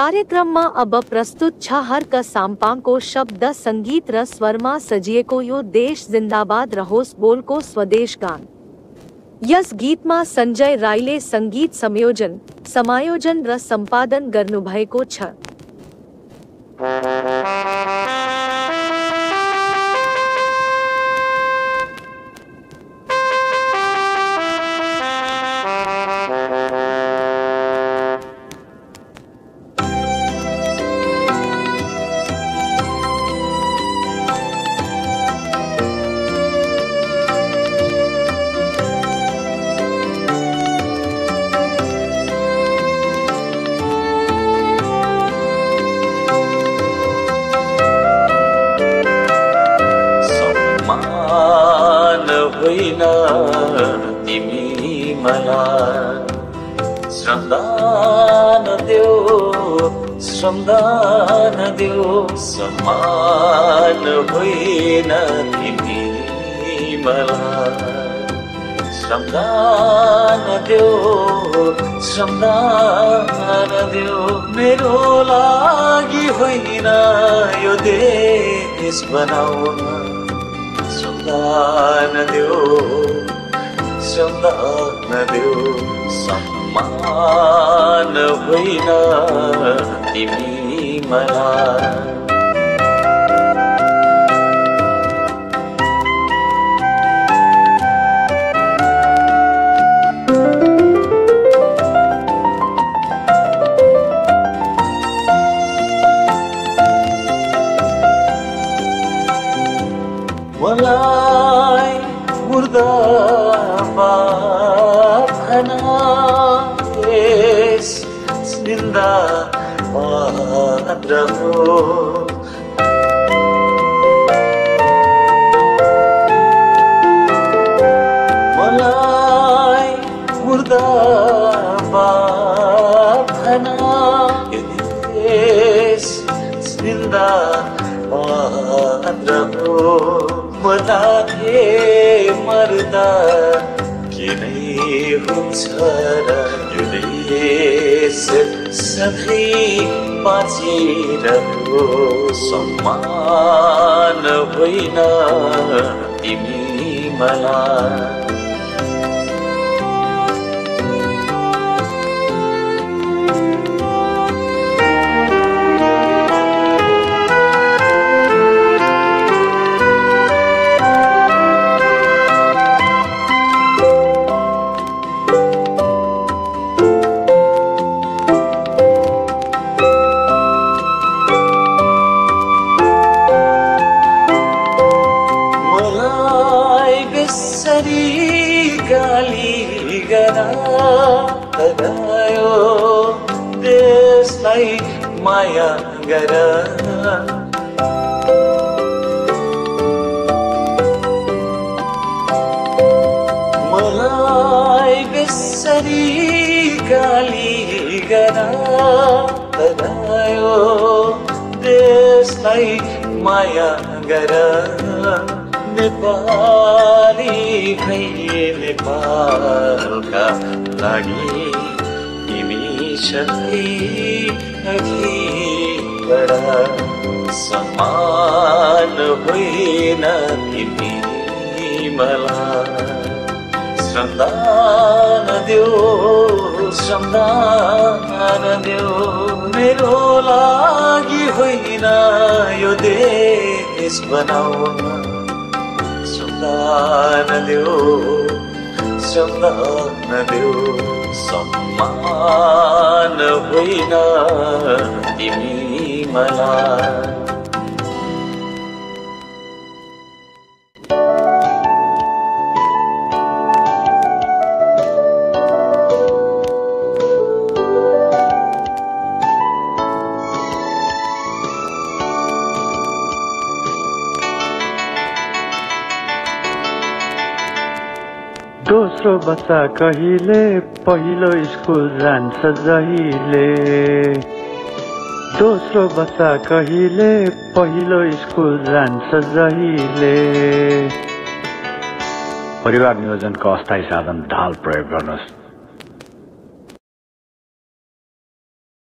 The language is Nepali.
कार्यक्रममा अब प्रस्तुत छ हर्क साम्पाङको शब्द संगीत र स्वरमा सजिएको यो देश जिन्दाबाद रहोस् बोलको स्वदेश गान। यस गीतमा सञ्जय राईले संगीत संयोजन, समायोजन र सम्पादन गर्नुभएको छ। तिमी मलाई श्रमदान देऊ सम्मान होइन तिमी मलाई श्रमदान देऊ मेरो लागि होइन यो देश बनाउन श्रमदान देऊ सम्मान होइन तिमी मलाई मलाई मुर्दाबाद भना यस जिन्दाबाद रहोस्। मलाई मुर्दाबाद भना यस जिन्दाबाद रहोस्। मलाथे मर्दा किनै हुन्छ र यो देश सधैँ बाँचिरहोस्। सम्मान होइन तिमी मलाई गाली गरायो देशलाई माया गर मलाई बेसरी गाली गरायो देशलाई माया गर नेपाली भई नेपालका लागि तिमी सधैँ अघिबाट सम्मान होइन तिमी मलाई श्रमदान देऊ मेरो लागि होइन यो देश बनाउन श्रमदान देऊ सम्मान होइन तिमी मलाई दोस्रो बच्चा कहिले पहिलो स्कुल जान्छ जहिले दोस्रो बच्चा कहिले पहिलो स्कुल जान्छ जहिले परिवार नियोजनको अस्थायी साधन ढाल प्रयोग गर्नुहोस्।